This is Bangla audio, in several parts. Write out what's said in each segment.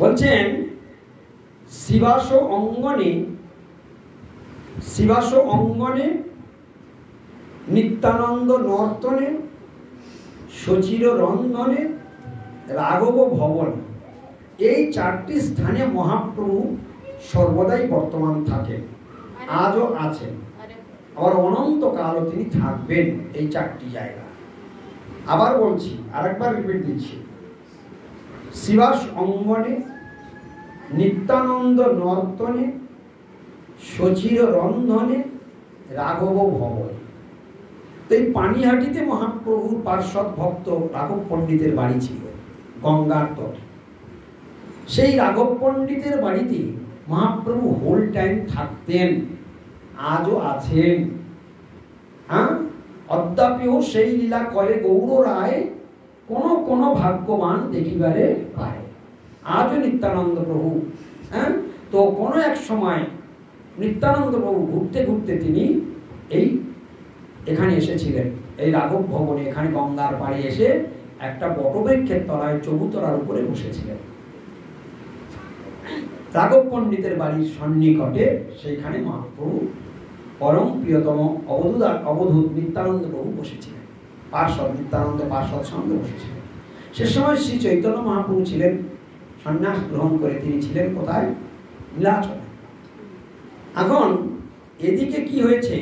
বলছেন শিবাস অঙ্গনে নিত্যানন্দ নর্তনে সচির রন্ধনে রাঘব ভবন, এই চারটি স্থানে মহাপ্রভু সর্বদাই বর্তমান থাকেন, আজও আছেন, আবার অনন্তকালও তিনি থাকবেন এই চারটি জায়গা। আবার বলছি, আরেকবার রিপিট দিচ্ছি, শিবাস অঙ্গনে নিত্যানন্দ নর্তনে সচির রন্ধনে রাঘব ভবন। তো এই পানিহাটিতে মহাপ্রভুর পার্শ্বদ ভক্ত রাঘব পণ্ডিতের বাড়ি ছিল গঙ্গার তটে। সেই রাঘব পণ্ডিতের বাড়িতে মহাপ্রভু হোল টাইম থাকতেন, আজও আছেন। হ্যাঁ, অদ্যাপিও সেই লীলা করে গৌর রায় কোন ভাগ্যবান দেখিবারে পায়। আজও নিত্যানন্দ প্রভু, হ্যাঁ, তো কোনো এক সময় নিত্যানন্দ প্রভু ঘুরতে ঘুরতে তিনি এখানে এসেছিলেন, এই রাঘব ভবনে, এখানে গঙ্গার পাড়ে এসে একটা বটবৃক্ষের তলায় চবুতরার উপরে বসেছিলেন। রাঘব পণ্ডিতের বাড়ির সন্নিকটে সেইখানে মহাপ্রভু পরম প্রিয়তম অবধূত নিত্যানন্দ প্রভু বসেছিলেন, নিত্যানন্দ পার্শ্বদ সঙ্গে বসেছিলেন। সে সময় শ্রী চৈতন্য মহাপ্রভু ছিলেন সন্ন্যাস গ্রহণ করে, তিনি ছিলেন কোথায়? নীলাচলে। এখন এদিকে কি হয়েছে,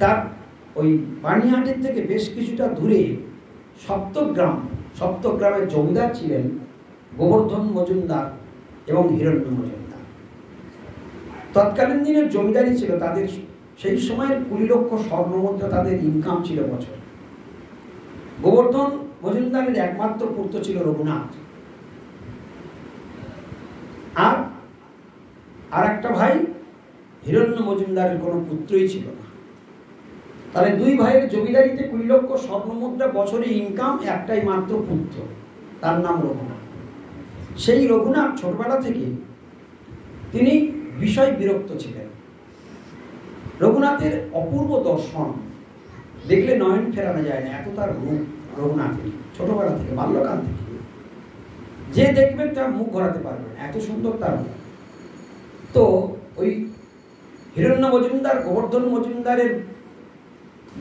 তার ওই পানিহাটির থেকে বেশ কিছুটা দূরে সপ্তগ্রামের জমিদার ছিলেন গোবর্ধন মজুমদার এবং হিরণ্য মজুমদার। তৎকালীন দিনের জমিদারি ছিল তাদের, সেই সময়ের 20 লক্ষ স্বর্ণমুদ্রা তাদের ইনকাম ছিল বছর। গোবর্ধন মজুমদারের একমাত্র পুত্র ছিল রঘুনাথ, আর একটা ভাই হিরণ্য মজুমদারের কোনো পুত্রই ছিল না। তাহলে দুই ভাইয়ের জমিদারিতে 20 লক্ষ স্বর্ণমুদ্রা বছরে ইনকাম, একটাই মাত্র পুত্র, তার নাম রঘুনাথ। সেই রঘুনাথ ছোটবেলা থেকে তিনি বিষয় বিরক্ত ছিলেন। রঘুনাথের অপূর্ব দর্শন দেখলে নয়ন ফেরানো যায় না, এত তার রূপ রঘুনাথের। ছোটবেলা থেকে, বাল্যকাল থেকে যে দেখবেন তার মুখ ঘোরাতে পারবেন, এত সুন্দর তার মুখ। তো ওই হিরণ্য মজুমদার গোবর্ধন মজুমদারের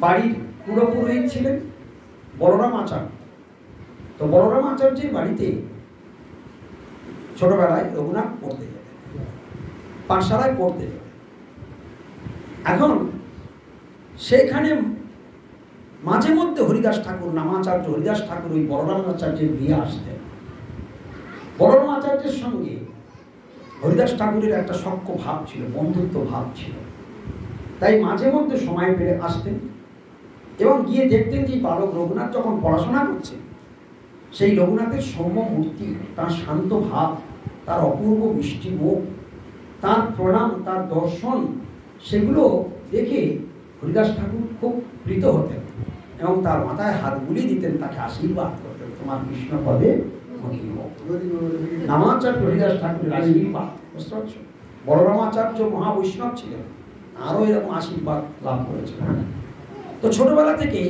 বাড়ির পুরোপুরোহিত ছিলেন বলরাম আচার্য। তো বলরাম আচার্যের বাড়িতে ছোটবেলায় রঘুনাথ পড়তে যেতেন, পাঠশালায় পড়তে যেতেন। এখন সেইখানে মাঝে মধ্যে হরিদাস ঠাকুর, নামাচার্য হরিদাস ঠাকুর ওই বলরাম আচার্যের বিয়ে আসতেন। বলরাম আচার্যের সঙ্গে হরিদাস ঠাকুরের একটা সখ্য ভাব ছিল, বন্ধুত্ব ভাব ছিল, তাই মাঝে মধ্যে সময় পেলে আসতেন এবং গিয়ে দেখতেন যে বালক রঘুনাথ যখন পড়াশোনা করছে, সেই রঘুনাথের সৌম্য মূর্তি, তার শান্ত ভাব, তার অপূর্ব মিষ্টি মুখ, তার প্রণাম, তার দর্শন, সেগুলো দেখে হরিদাস ঠাকুর খুব প্রীত হতেন এবং তার মাথায় হাত বুলিয়ে দিতেন, তাকে আশীর্বাদ করতেন, তোমার কৃষ্ণ পদে নামাচার্য হরিদাস ঠাকুরের আশীর্বাদ। বুঝতে পারছো? বলরামাচার্য মহাবৈষ্ণব ছিলেন, আরও এরকম আশীর্বাদ লাভ করেছিলেন। তো ছোটবেলা থেকেই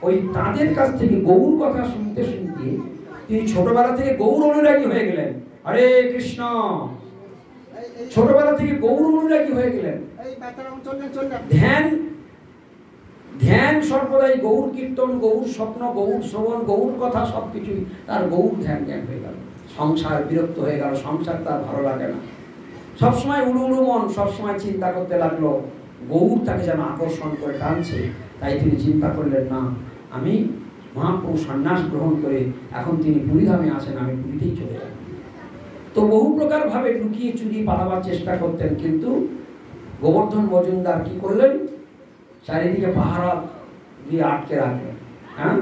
ওই তাদের কাছ থেকে গৌর কথা শুনতে শুনতে তিনি ছোটবেলা থেকে গৌর অনুরাগী হয়ে গেলেন। হরে কৃষ্ণ, ছোটবেলা থেকে গৌর অনুরাগী হয়ে গেলেন। ধ্যান সর্বদাই গৌর কীর্তন, গৌর স্বপ্ন, গৌর শ্রবণ, গৌর কথা, সবকিছুই তার গৌর ধ্যান হয়ে গেল। সংসার বিরক্ত হয়ে গেল, সংসার তার ভালো লাগে না, সবসময় উড়ু উড়ু মন, সবসময় চিন্তা করতে লাগলো গৌর তাকে যেন আকর্ষণ করে টানছে। তাই তিনি চিন্তা করলেন, না, আমি মহাপ্রভু সন্ন্যাস গ্রহণ করে এখন তিনি পুরীধামে আছেন, আমি পুরীতেই চলে যাব। তো বহু প্রকার ভাবে লুকিয়ে চুরিয়ে পালাবার চেষ্টা করতেন, কিন্তু গোবর্ধন মজুমদার কি করলেন, চারিদিকে পাহারা দিয়ে আটকে রাখলেন। হ্যাঁ,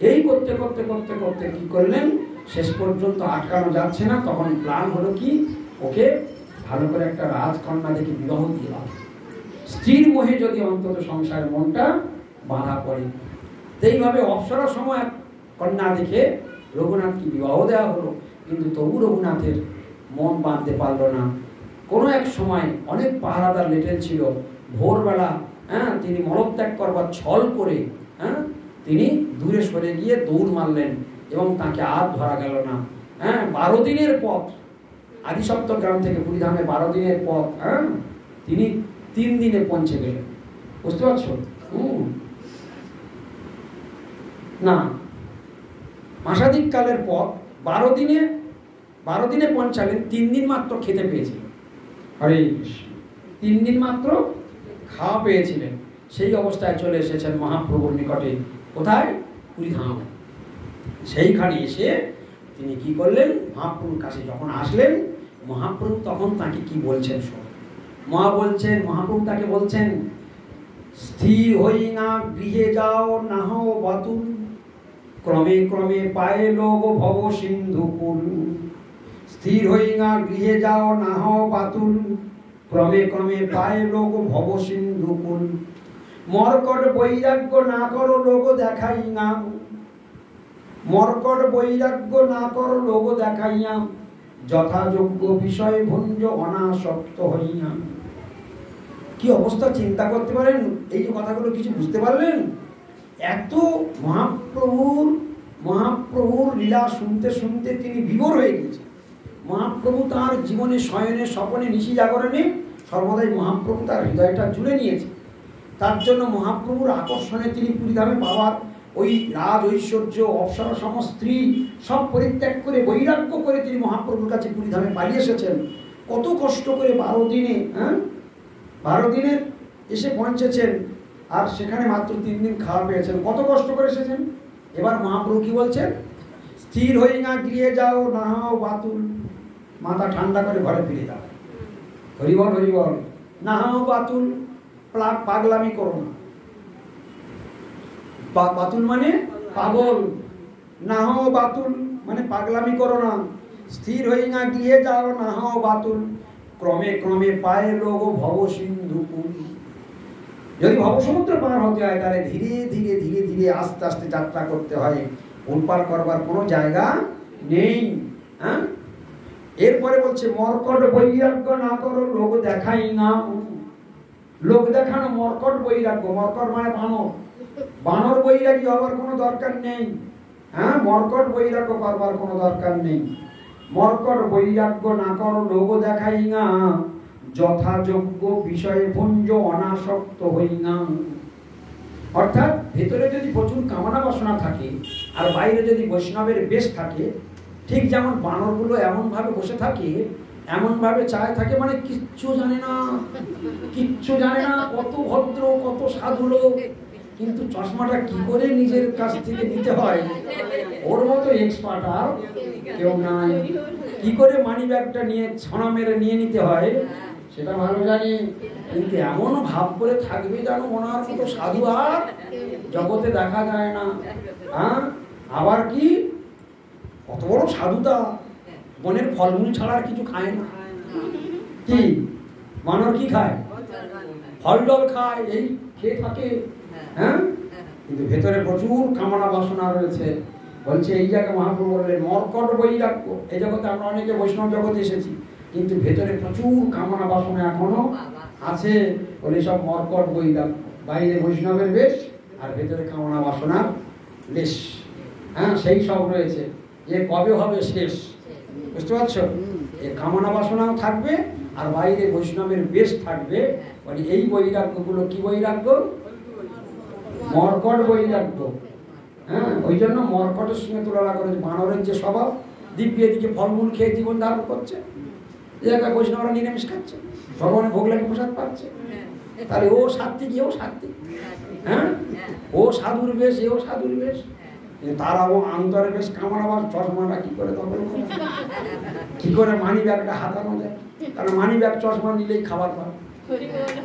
এই করতে করতে করতে করতে কি করলেন, শেষ পর্যন্ত আটকানো যাচ্ছে না, তখন প্ল্যান হলো কি, ওকে ভালো করে একটা রাজকন্যা দেখে বিবাহ দিয়ে দাও। স্ত্রীর মোহে যদি অন্তত সংসারের মনটা বাঁধা পড়ে। এইভাবে অপ্সরা সময় কন্যা দেখে রঘুনাথকে বিবাহ দেওয়া হলো, কিন্তু তবু রঘুনাথের মন বাঁধতে পারলো না। কোনো এক সময় অনেক পাহারাদার লেটেল ছিল, ভোরবেলা তিনি মলত্যাগ করবার ছল করে তিনি দূরে সরে গিয়ে দৌড় মারলেন এবং তাকে আর ধরা গেল না। হ্যাঁ, 12 দিনের পথ, আদিসপ্তক গ্রাম থেকে পুরীধামে 12 দিনের পথ। হ্যাঁ, তিনি 3 দিনে পৌঁছে গেলেন। বুঝতে পারছো? না, মাসাধিক কালের পথ, 12 দিনে পৌঁছালেন, 3 দিন মাত্র খেতে পেয়েছিলেন। হরে কৃষ্ণ, 3 দিন মাত্র খাওয়া পেয়েছিলেন। সেই অবস্থায় চলে এসেছেন মহাপ্রভুর নিকটে। কোথায়? পুরীধাম। সেইখানে এসে তিনি কি করলেন? মহাপ্রভুর কাছে যখন আসলেন, মহাপ্রভু তখন তাকে কি বলছেন শোন। মহাপ্রভু তাকে বলছেন, স্থির হই না গৃহে যাও না হও বাতুল, ক্রমে ক্রমে পায়ে লোক ভব সিন্ধু কুল। স্থির হই না গৃহে যাও না হও বাতুল, ক্রমে ক্রমে পায়ে লোক ভব সিন্ধু কুল। মর্কট বৈরাগ্য না করো লোক দেখাইয়া, মর্কট বৈরাগ্য না করো লোক দেখাইয়া, যথাযোগ্য বিষয় ভঞ্জ অনাসক্ত হইয়া। কি অবস্থা চিন্তা করতে পারেন? এই যে কথাগুলো কিছু বুঝতে পারলেন? এত মহাপ্রভুর লীলা শুনতে শুনতে তিনি বিভোর হয়ে গেছেন। মহাপ্রভু তার জীবনে শয়নে স্বপনে নিশি জাগরণে সর্বদাই মহাপ্রভু তার হৃদয়টা জুড়ে নিয়েছে। তার জন্য মহাপ্রভুর আকর্ষণে তিনি পুরীধামে বাবার ওই রাজ ঐশ্বর্য অপ্সরা সম স্ত্রী সব পরিত্যাগ করে বৈরাগ্য করে তিনি মহাপ্রভুর কাছে পুরীধামে পালিয়ে এসেছেন। কত কষ্ট করে 12 দিনে 12 দিনে এসে পৌঁছেছেন, আর সেখানে মাত্র 3 দিন খাওয়া পেয়েছেন। কত কষ্ট করে এসেছেন। এবার মহাপ্রভু কি বলছেন? স্থির হই না গৃহে যাও না হও বাতুল, মাথা ঠান্ডা করে ঘরে ফিরে যাও। হরিবল হরিবল। না হও বাতুল, পাগলামি করো না। বাতুল মানে পাগল, না হও বাতুল মানে পাগলামি করো না। স্থির হই না গৃহে যাও না হও বাতুল, ক্রমে ক্রমে পায়ে লোক ভব সিন্ধু কুল। যদি ভবসমুদ্র পার হতে হয় তাহলে ধীরে ধীরে ধীরে ধীরে আস্তে আস্তে যাত্রা করতে হয়, উল্পার করবার কোনো জায়গা নেই। হ্যাঁ, এরপরে বলছে মর্কট বৈরাগ্য না করো লোক দেখাই না। লোক দেখানো মর্কট বৈরাগ্য। মর্কট মানে বানর। বানর বৈরাগী হবার কোনো দরকার নেই। হ্যাঁ, মর্কট বৈরাগ্য করবার কোনো দরকার নেই। মর্কট বৈরাগ্য না করো লোক দেখাই না, যথাযোগ্য বিষয়ে ভঞ্জ অনাসক্ত হই না। অর্থাৎ ভেতরে যদি প্রচুর কামনা বাসনা থাকে আর বাইরে যদি বৈষ্ণবের বেশ থাকে, ঠিক যেমন বানরগুলো এমনভাবে বসে থাকে, এমনভাবে চায় থাকে, মানে কিচ্ছু জানে না, কত ভদ্র কত সাধু লোক, কিন্তু চশমাটা কি করে নিজের কাছ থেকে নিতে হয় ওর মতো এক্সপার্ট আর কেউ নাই। কি করে মানি ব্যাগটা নিয়ে ছড়া মেরে নিয়ে নিতে হয় সেটা ভালো জানি, কিন্তু এমন ভাব করে থাকবে যেন ওনার মতো সাধু আর জগতে দেখা যায় না। হ্যাঁ, আবার কি কত বড় সাধুতা, বনের ফলমূল ছাড়া আর কিছু খায় না। কি বানর কি খায়? ফল ডল খায়, এই খেয়ে থাকে। হ্যাঁ, কিন্তু ভেতরে প্রচুর কামনা বাসনা রয়েছে। বলছে এই জায়গায় মহাপ্রভু বললেন মর্কট বৈরাগ্য। এই জগতে আমরা অনেকে বৈষ্ণব জগতে এসেছি, কিন্তু ভেতরে প্রচুর কামনা বাসনা এখনো আছে। বলে সব মর্কট বৈরাগ্য, বাইরে বৈষ্ণবের বেশ আর ভেতরে কামনা বাসনার লেশ। হ্যাঁ, সেই সব রয়েছে। যে কবে হবে শেষ, বুঝতে পারছো? এই কামনা বাসনাও থাকবে আর বাইরে বৈষ্ণবের বেশ থাকবে। মানে এই বৈরাগ্যগুলো কি বৈরাগ্য? মর্কট বৈরাগ্য। হ্যাঁ, ওই জন্য মর্কটের সঙ্গে তুলনা করেছে। বানরের যে স্বভাব, দিব্য এদিকে ফলমূল খেয়ে জীবন ধারণ করছে, এই জায়গায় বৈষ্ণবরা নিরামিষ খাচ্ছে, ভগবানের ভোগ লাগে প্রসাদ পাচ্ছে, তাহলে ও সাত্বিক এও সাত্বিক। হ্যাঁ, ও সাধুর বেশ এও সাধুর বেশ, তারা ও অন্তরে বেশ কামনা বাস। চশমাটা কি করে দখল করে, কি করে মানি ব্যাগটা হাতানো যায়? কারণ মানি ব্যাগ চশমা নিলেই খাবার পাবে।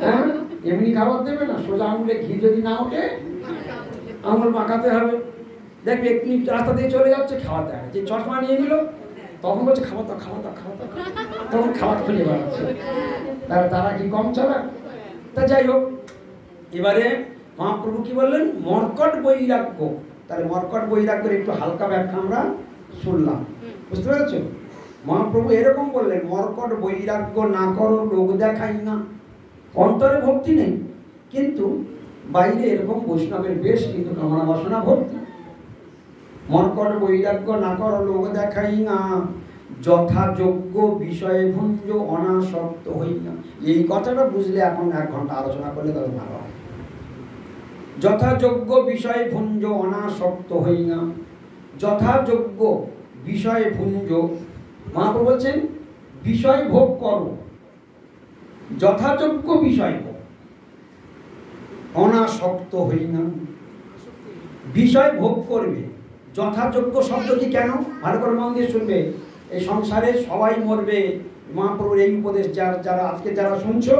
হ্যাঁ, এমনি খাবার দেবে না, সোজা আঙুলে ঘি যদি না ওঠে আঙুল মাখাতে হবে। দেখবি একটু রাস্তা দিয়ে চলে যাচ্ছে, খাবার দেয় না। যে চশমা নিয়ে নিল তখন বলছে খাবার দাও খাবার দাও খাবার দাও, তখন খাবার খুঁজে বেড়াচ্ছে। তারা কি কম চালাক? তা যাই হোক, এবারে মহাপ্রভু কি বললেন? মর্কট বৈরাগ্য। তাহলে মর্কট বৈরাগ্যের একটু হালকা ব্যাখ্যা আমরা শুনলাম, বুঝতে পেরেছ? মহাপ্রভু এরকম বললেন মর্কট বৈরাগ্য না করো লোক দেখাই না। অন্তরে ভক্তি নেই, কিন্তু বাইরে এরকম বৈষ্ণবের বেশ, কিন্তু কামনা বাসনা ভর্তি। মর্কট বৈরাগ্য না কর লোক দেখাই না, যথাযোগ্য বিষয়ে ভুঞ্জ অনাসক্ত হই না। এই কথাটা বুঝলে এখন 1 ঘন্টা আলোচনা করলে তবে ভালো হয়। যথাযোগ্য বিষয়ে ভুঞ্জ অনাসক্ত হই না, যথাযোগ্য বিষয়ে ভুঞ্জ, মহাপ্রভু বলছেন বিষয় ভোগ করো, যথাযোগ্য বিষয় ভোগ, অনাসক্ত হই না। বিষয় ভোগ করবে, যথাযোগ্য শব্দটি কেন? ভালো করে মন দিয়ে শুনবে। এই সংসারে সবাই মরবে, মহাপ্রভুর এই উপদেশ যারা আজকে যারা শুনছো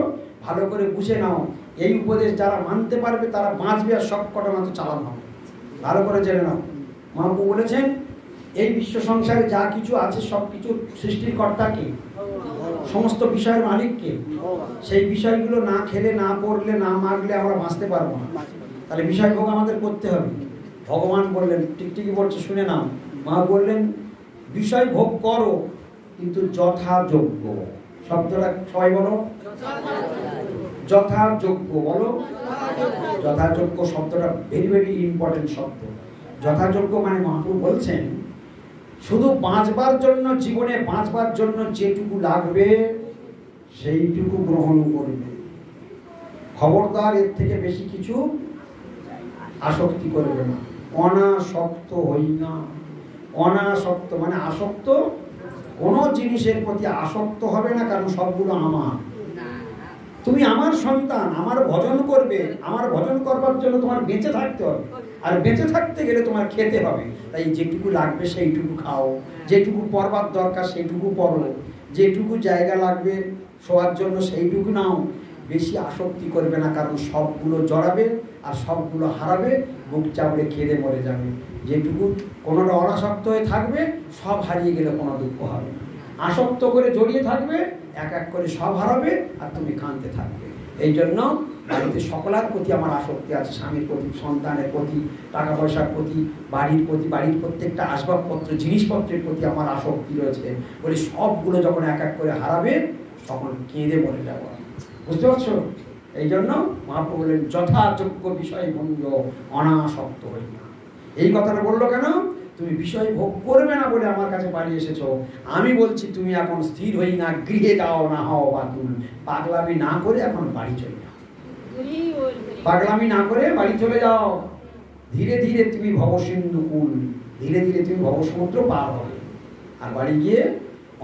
ভালো করে বুঝে নাও। এই উপদেশ যারা মানতে পারবে তারা বাঁচবে, আর সব কটা মাত্র চালানো হবে। ভালো করে জেনে নাও। মহাপ্রভু বলেছেন এই বিশ্ব সংসারে যা কিছু আছে সব কিছু সৃষ্টিকর্তা কে? সমস্ত বিষয়ের মালিক কে? সেই বিষয়গুলো না খেলে, না পড়লে, না মাগলে আমরা বাঁচতে পারবো না। তাহলে বিষয় ভোগ আমাদের করতে হবে। ভগবান বললেন, টিকটিকি বলছে শুনে নাও, মা বললেন বিষয় ভোগ করো কিন্তু যথাযোগ্য। শব্দটা সবাই বলো, যথাযোগ্য বলো। যথাযোগ্য শব্দটা ভেরি ভেরি ইম্পর্টেন্ট শব্দ। যথাযোগ্য মানে মহাপ্রভু বলছেন শুধু বাঁচবার জন্য, জীবনে বাঁচবার জন্য যেটুকু লাগবে সেইটুকু গ্রহণ করবে। খবরদার এর থেকে বেশি কিছু আসক্তি করবে না। অনাসক্ত হই না। অনাসক্ত মানে আসক্ত, কোনো জিনিসের প্রতি আসক্ত হবে না, কারণ সবগুলো আমার। তুমি আমার সন্তান, আমার ভজন করবে। আমার ভজন করবার জন্য তোমার বেঁচে থাকতে হবে, আর বেঁচে থাকতে গেলে তোমার খেতে হবে। তাই যেটুকু লাগবে সেইটুকু খাও, যেটুকু পড়বার দরকার সেইটুকু পড়ো, যেটুকু জায়গা লাগবে শোয়ার জন্য সেইটুকু নাও। বেশি আসক্তি করবে না, কারণ সবগুলো জড়াবে আর সবগুলো হারাবে, বুক চাপড়ে কেঁদে মরে যাবে। যেটুকু কোনোটা অনাসক্ত হয়ে থাকবে, সব হারিয়ে গেলে কোনো দুঃখ হবে না। আসক্ত করে জড়িয়ে থাকবে, এক এক করে সব হারাবে আর তুমি কাঁদতে থাকবে। এই জন্য বাড়িতে সকলের প্রতি আমার আসক্তি আছে, স্বামীর প্রতি, সন্তানের প্রতি, টাকা পয়সার প্রতি, বাড়ির প্রতি, বাড়ির প্রত্যেকটা আসবাবপত্র জিনিসপত্রের প্রতি আমার আসক্তি রয়েছে। বলি সবগুলো যখন এক এক করে হারাবে তখন কেঁদে মরে যাবো। বুঝতে পারছো? এই জন্য মহাপ্রভু বললেন যথাযোগ্য বিষয় ভুঞ্জ অনাসক্ত হই না। এই কথাটা বললো কেন? তুমি বিষয় ভোগ করবে না বলে আমার কাছে বাড়ি এসেছো। আমি বলছি তুমি এখন স্থির হই না, গৃহে যাও না হও বাতুল। পাগলামি না করে এখন বাড়ি চলে যাও। পাগলামি না করে বাড়ি চলে যাও। ধীরে ধীরে তুমি ভবসিন্ধু কুল, ধীরে ধীরে তুমি ভবসমুদ্র পার হবে। আর বাড়ি গিয়ে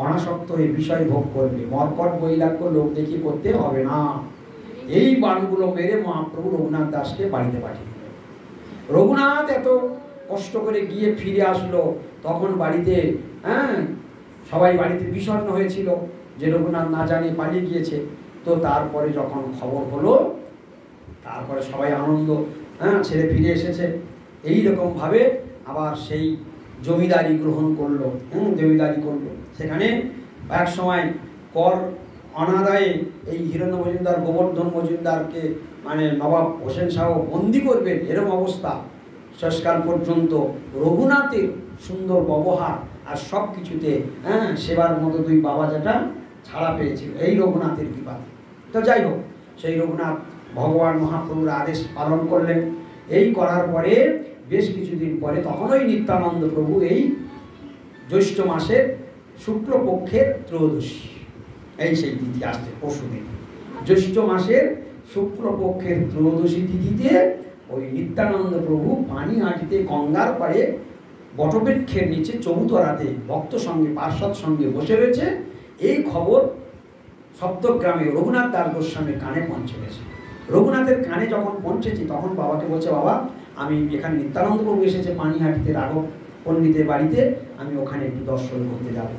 অনাসক্ত হয়ে বিষয় ভোগ করবে। মর্কট বৈরাগ্য লোক দেখি করতে হবে না। এই বাণগুলো মেরে মহাপ্রভু রঘুনাথ দাসকে বাড়িতে পাঠিয়ে দিল। রঘুনাথ এত কষ্ট করে গিয়ে ফিরে আসলো, তখন বাড়িতে সবাই বাড়িতে বিষণ্ণ হয়েছিল যে রঘুনাথ না জানি পালিয়ে গিয়েছে। তো তারপরে যখন খবর হলো, তারপরে সবাই আনন্দ, ছেড়ে ফিরে এসেছে। এই রকম ভাবে আবার সেই জমিদারি গ্রহণ করলো, জমিদারি করলো। সেখানে এক সময় কর অনাদায়ে এই হিরণ্য মজুমদার গোবর্ধন মজুমদারকে মানে নবাব হোসেন শাহ বন্দি করবেন, এরকম অবস্থা। শেষকাল পর্যন্ত রঘুনাথের সুন্দর ব্যবহার আর সব কিছুতে সেবার মতো দুই বাবা যেটা ছাড়া পেয়েছিল এই রঘুনাথের কৃপাতে। তো যাই হোক, সেই রঘুনাথ ভগবান মহাপ্রভুর আদেশ পালন করলেন। এই করার পরে বেশ কিছুদিন পরে তখন ওই নিত্যানন্দ প্রভু এই জ্যৈষ্ঠ মাসের শুক্লপক্ষের ত্রয়োদশী, এই সেই তিথি আসছে পরশুদিন, জ্যৈষ্ঠ মাসের শুক্লপক্ষের ত্রয়োদশী তিথিতে ওই নিত্যানন্দ প্রভু পানিহাটিতে গঙ্গার পাড়ে বটবৃক্ষের নিচে চৌতরাতে ভক্ত সঙ্গে পার্ষদ সঙ্গে বসে রয়েছে। এই খবর সপ্তগ্রামে রঘুনাথ দাস গোস্বামীর কানে পৌঁছে গেছে। রঘুনাথের কানে যখন পৌঁছেছি তখন বাবাকে বলছে, বাবা আমি এখানে নিত্যানন্দ প্রভু এসেছে পানিহাটিতে রাঘব পণ্ডিতের বাড়িতে, আমি ওখানে একটু দর্শন করতে যাব।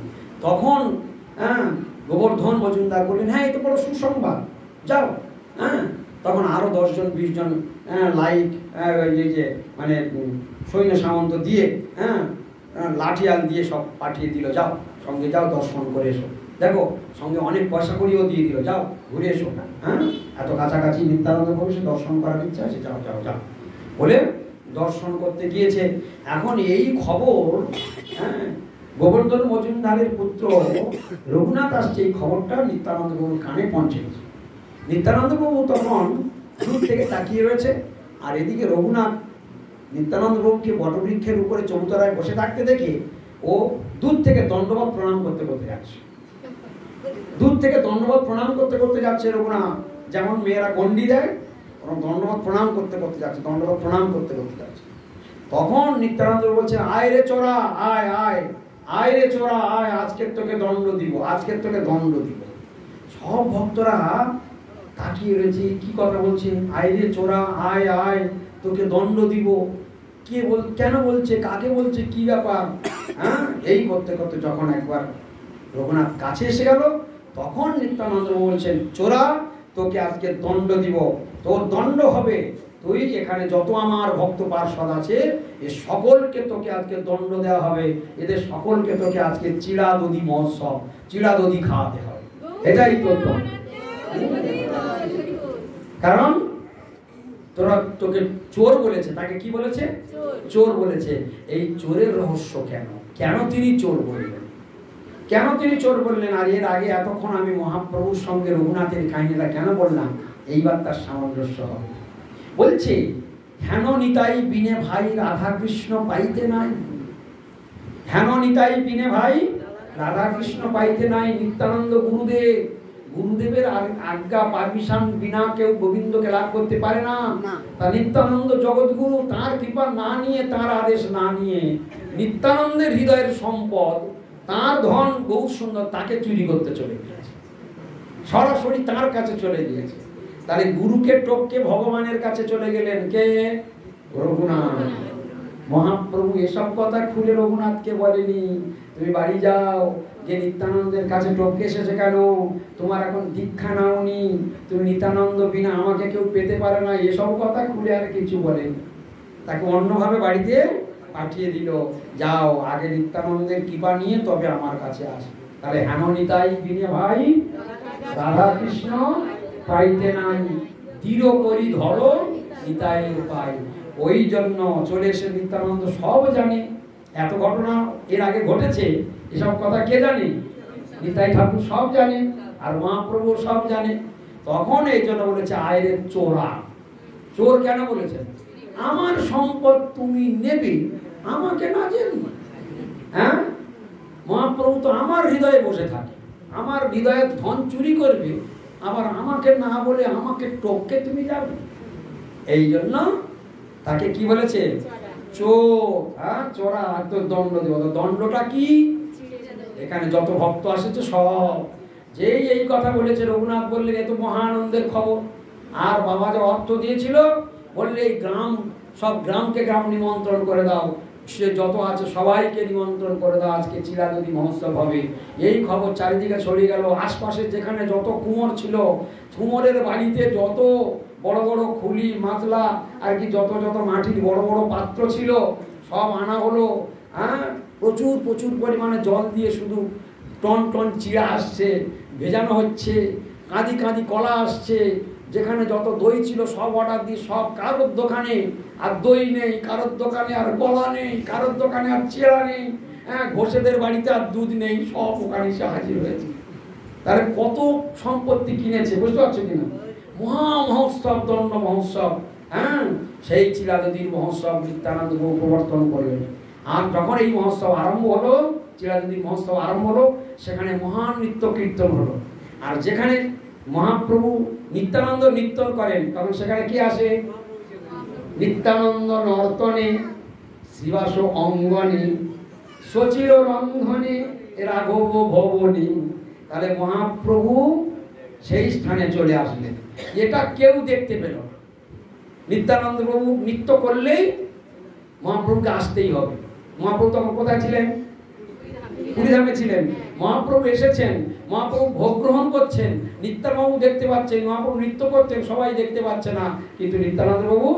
তখন গোবর্ধন মজুমদার বললেন, হ্যাঁ এই তো বড় সুসংবাদ, যাও। তখন আরও 10 জন 20 জন লাইক এই যে মানে সৈন্য সামন্ত দিয়ে লাঠিয়াল দিয়ে সব পাঠিয়ে দিল, যাও সঙ্গে যাও দর্শন করে এসো। দেখো সঙ্গে অনেক পয়সা করিও দিয়ে দিল, যাও ঘুরে এসো। এত কাছাকাছি নিত্যানন্দ প্রভু, সে দর্শন করার ইচ্ছা আছে, যাও যাও যাও বলে দর্শন করতে গিয়েছে। এখন এই খবর গোবর্ধন মজুমদারের পুত্র রঘুনাথ আসছে, এই খবরটা নিত্যানন্দ প্রভুর কানে পৌঁছে গেছে। নিত্যানন্দ প্রভু তখন দূর থেকে তাকিয়ে রয়েছে, আর এদিকে রঘুনাথ নিত্যানন্দ প্রভুকে বটবৃক্ষের উপরে চৌতলায় বসে থাকতে দেখে ও দূর থেকে দণ্ডবত প্রণাম করতে করতে যাচ্ছে। দূর থেকে দণ্ডবত প্রণাম করতে করতে যাচ্ছে রঘুনাথ, যেমন মেয়েরা গন্ডি দেয়, ওরা দণ্ডবত প্রণাম করতে করতে যাচ্ছে, দণ্ডবত প্রণাম করতে করতে যাচ্ছে। তখন নিত্যানন্দ বলছে, আয় রে চোরা, আয় আয়, আয় রে চোরা আয়, আজকের তোকে দণ্ড দিব, আজকের তোকে দণ্ড দিব। সব ভক্তরা তাকিয়ে রয়েছে, কি কথা বলছে, আয় রে চোরা আয় আয়, তোকে দণ্ড দিব। কে কেন বলছে, কাকে বলছে, কি ব্যাপার? হ্যাঁ, এই করতে করতে যখন একবার রঘুনাথ কাছে এসে গেল, তখন নিত্যানন্দ বলছেন, চোরা তোকে আজকে দণ্ড দিব, তোর দণ্ড হবে, তুই এখানে যত আমার ভক্ত পার্ষদ আছে এ সকলকে তোকে আজকে দণ্ড দেওয়া হবে, এদের সকলকে তোকে আজকে চিড়া দধি মহোৎসব, চিড়া দধি খাওয়াতে হবে, এটাই তোর দণ্ড। কারণ তোরা, তোকে চোর বলেছে, তাকে কি বলেছে? চোর বলেছে। এই চোরের রহস্য কেন, কেন তিনি চোর বললেন, কেন তিনি চোর বললেন? আর এর আগে এতক্ষণ আমি মহাপ্রভুর সঙ্গে রঘুনাথের কাহিনীটা কেন বললাম, এইবার তার সামঞ্জস্য হবে। বলছে, হেন নিতাই বিনে ভাই রাধা কৃষ্ণ পাইতে নাই, হেন নিতাই বিনে ভাই রাধা কৃষ্ণ পাইতে নাই। নিত্যানন্দ গুরুদেব, গুরুদেবের আজ্ঞা পারমিশন বিনা কেউ গোবিন্দকে লাভ করতে পারে না। তা নিত্যানন্দ জগৎগুরু তার কৃপা না নিয়ে, তার আদেশ না নিয়ে, নিত্যানন্দের হৃদয়ের সম্পদ, তার ধন গৌর সুন্দর, তাকে চুরি করতে চলে গিয়েছে, সরাসরি তার কাছে চলে গিয়েছে। তাহলে গুরুকে টপকে ভগবানের কাছে চলে গেলেন কে? রঘুনাথ। মহাপ্রভু এসব কথা খুলে রঘুনাথকে বলেনি, তুমি বাড়ি যাও, যে নিত্যানন্দের কাছে টপকে এসেছে কেন, তোমার এখন দীক্ষা নাওনি, তুমি নিত্যানন্দ বিনা আমাকে কেউ পেতে পারে না, এসব কথা খুলে আর কিছু বলেনি। তাকে অন্যভাবে বাড়িতে পাঠিয়ে দিল, যাও আগে নিত্যানন্দের কৃপা নিয়ে তবে আমার কাছে আসে। তাহলে হেন নিতাই বিনে ভাই রাধা কৃষ্ণ পাইতে নাই, দৃঢ় করি ধরো নিতাইয়ের পাই। ওই জন্য চলে এসে নিত্যানন্দ সব জানে, এত ঘটনা এর আগে ঘটেছে, এসব কথা কে জানে? নিতাই ঠাকুর সব জানে, আর মহাপ্রভু সব জানে। তখন এই জন্য বলেছে, আয়রে চোরা। চোর কেন বলেছেন? আমার সম্পদ তুমি নেবে, আমাকে না জেনে। হ্যাঁ, মহাপ্রভু তো আমার হৃদয়ে বসে থাকে, আমার হৃদয়ের ধন চুরি করবে, আবার আমাকে না বলে আমাকে টপকে তুমি যাবে। এই জন্য তাকে কি বলেছে? চোর। হ্যাঁ, চোরা, তো দণ্ড দেব। দণ্ডটা কি? এখানে যত ভক্ত আসেছে সব, যেই এই কথা বলেছে রঘুনাথ বললেন, এ তো মহানন্দের খবর। আর বাবা যে অর্থ দিয়েছিল, বললে এই গ্রাম, সব গ্রামকে গ্রাম নিমন্ত্রণ করে দাও, সে যত আছে সবাইকে নিমন্ত্রণ করে দাও, আজকে চিরাদধি মহোৎসব হবে। এই খবর চারিদিকে ছড়িয়ে গেল। আশপাশে যেখানে যত কুমোর ছিল, কুমোরের বাড়িতে যত বড় বড় খুলি মাতলা আর কি যত যত মাটির বড় বড় পাত্র ছিল, সব আনা হলো। হ্যাঁ, প্রচুর প্রচুর পরিমাণে জল দিয়ে শুধু টন টন চিড়া আসছে, ভেজানো হচ্ছে, কাঁদি কাঁদি কলা আসছে। যেখানে যত দই ছিল সব অর্ডার দিয়ে, সব কারোর দোকানে আর দই নেই, কারোর দোকানে আর কলা নেই, কারোর দোকানে আর চিড়া নেই। হ্যাঁ, ঘোষেদের বাড়িতে আর দুধ নেই, সব ওখানে এসে হাজির হয়েছে। তাহলে কত সম্পত্তি কিনেছে, বুঝতে পারছো কিনা? মহা মহোৎসব, দণ্ড মহোৎসব। হ্যাঁ, সেই চিরাদধির মহোৎসব নিত্যানন্দ প্রভু প্রবর্তন করলেন। আর যখন এই মহোৎসব আরম্ভ হলো, চিরাদধির মহোৎসব আরম্ভ হলো, সেখানে মহান নৃত্য কীর্তন হলো। আর যেখানে মহাপ্রভু নিত্যানন্দ নৃত্য করেন, তখন সেখানে কি আসে? নিত্যানন্দ নর্তনে শিবাস অঙ্গনে সচির রন্ধনে রাঘব ভবনে। তাহলে মহাপ্রভু সেই স্থানে চলে আসলেন। এটা কেউ দেখতে পেল না। নিত্যানন্দ প্রভু নৃত্য করলেই মহাপ্রভুকে আসতেই হবে। মহাপ্রভু তখন কোথায় ছিলেন? পুরীধামে ছিলেন। মহাপ্রভু এসেছেন, মহাপ্রভু ভোগ গ্রহণ করছেন, নিত্যানন্দ দেখতে পাচ্ছেন, মহাপ্রভু নৃত্য করছেন, সবাই দেখতে পাচ্ছে না, কিন্তু নিত্যানন্দ প্রভু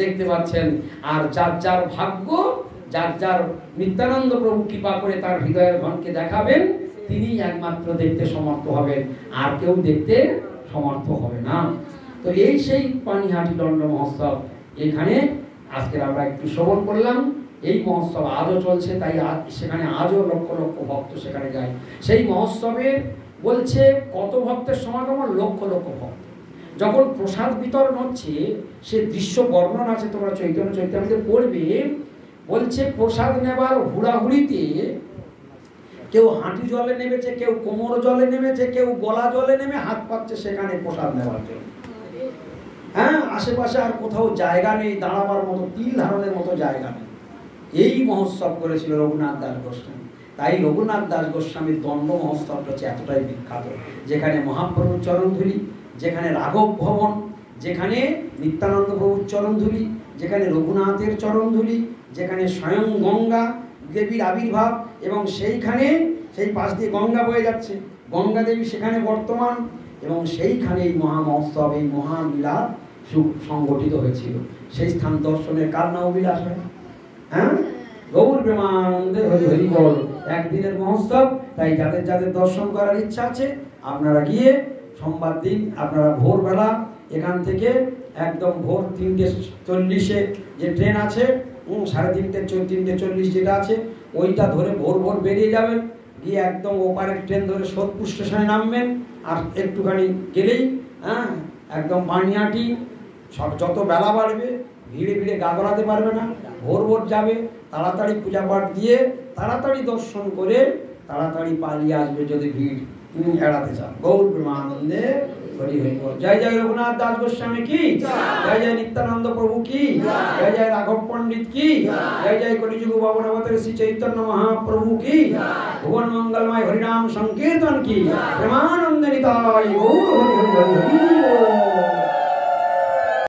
দেখতে পাচ্ছেন। আর যার যার ভাগ্য, যার যার নিত্যানন্দ প্রভু কৃপা করে তার হৃদয়ের ধনকে দেখাবেন, তিনি একমাত্র দেখতে সমর্থ হবেন, আর কেউ দেখতে সমর্থ হবে না। তো এই সেই পানিহাটি দণ্ড মহোৎসব এখানে আজকে আমরা একটু শ্রবণ করলাম। এই মহোৎসব আজও চলছে, তাই সেখানে আজও লক্ষ লক্ষ ভক্ত সেখানে যায়। সেই মহোৎসবে বলছে কত ভক্তের সমাগম? লক্ষ লক্ষ ভক্ত। যখন প্রসাদ বিতরণ হচ্ছে সে দৃশ্য বর্ণনা আছে, তোমরা চৈতন্য চৈতন্যতে পড়বে। বলছে প্রসাদ নেবার হুড়াহুড়িতে কেউ হাঁটু জলে নেমেছে, কেউ কোমর জলে নেমেছে, কেউ গলা জলে নেমে হাত পাচ্ছে সেখানে প্রসাদ নেওয়ার জন্য। হ্যাঁ, আশেপাশে আর কোথাও জায়গা নেই, দাঁড়াবার মতো তিল ধারণের মতো জায়গা নেই। এই মহোৎসব করেছিল রঘুনাথ দাস গোস্বামী। তাই রঘুনাথ দাস গোস্বামীর দণ্ড মহোৎসবটা হচ্ছে এতটাই বিখ্যাত, যেখানে মহাপ্রভুর চরণধুলি, যেখানে রাঘব ভবন, যেখানে নিত্যানন্দ প্রভুর চরণধুলি, যেখানে রঘুনাথের চরণধুলি, যেখানে স্বয়ং গঙ্গা দেবীর আবির্ভাব, এবং সেইখানে সেই পাশ দিয়ে গঙ্গা বয়ে যাচ্ছে, গঙ্গা দেবী সেখানে বর্তমান, এবং সেইখানে এই মহা মহোৎসব, এই মহামিলাদ সংগঠিত হয়েছিল। সেই স্থান দর্শনের কার না অভিলাষ হয়? হ্যাঁ, গৌর প্রেমানন্দে হরি হরি বল। একদিনের মহোৎসব, তাই যাদের যাদের দর্শন করার ইচ্ছা আছে আপনারা গিয়ে সোমবার দিন আপনারা ভোরবেলা এখান থেকে একদম ভোর 3:40 যে ট্রেন আছে, 3:30 যেটা আছে ওইটা ধরে ভোর ভোর বেরিয়ে যাবেন, গিয়ে একদম ওপারের ট্রেন ধরে সোদপুর স্টেশনে নামবেন। আর একটুখানি গেলেই একদম বানিয়াটি, সব যত বেলা বাড়বে ভিড়ে ভিড়ে গা গড়াতে পারবে না, ভোর ভোর যাবে, তাড়াতাড়ি পূজা পাঠ দিয়ে তাড়াতাড়ি দর্শন করে তাড়াতাড়ি পালিয়ে আসবে যদি ভিড় এড়াতে চান। গৌর প্রেমানন্দে হরি হরি বল। জয় জয় রঘুনাথ দাস গোস্বামী কি, জয় জয় নিত্যানন্দ প্রভু কি, জয় জয় রাঘব পণ্ডিত কি, জয় জয় কলিযুগ ভবন অবতার শ্রী চৈতন্য মহাপ্রভু কি, ভুবন মঙ্গলময় হরিনাম সংকীর্তন কি, প্রেমানন্দে নিতাই গৌর হরি হরি হরি বল।